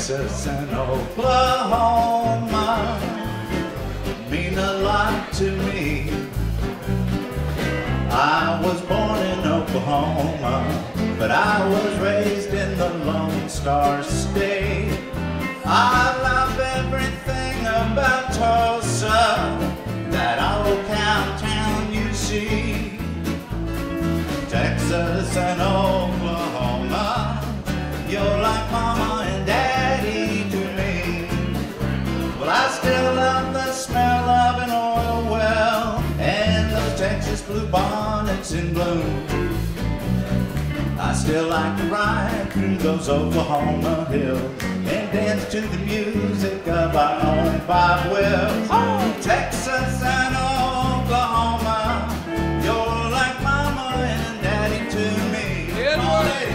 Texas and Oklahoma mean a lot to me. I was born in Oklahoma, but I was raised in the Lone Star State. I love everything about Tulsa, that old cowtown you see. Texas and Oklahoma, you're like mama and daddy to me. Well, I still love the smell of an oil well and those Texas blue bonnets in bloom. I still like to ride through those Oklahoma hills and dance to the music of our own five wheels. Oh, Texas and Oklahoma, you're like mama and daddy to me. Come on, lady.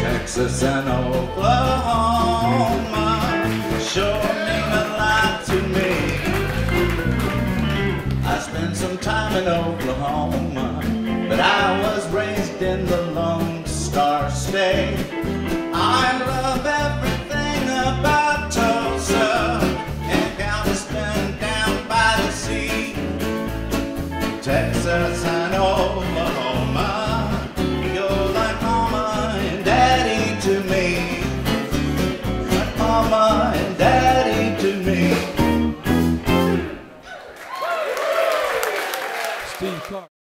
Texas and Oklahoma sure mean a lot to me. I spent some time in Oklahoma, but I was raised in the Lone Star State.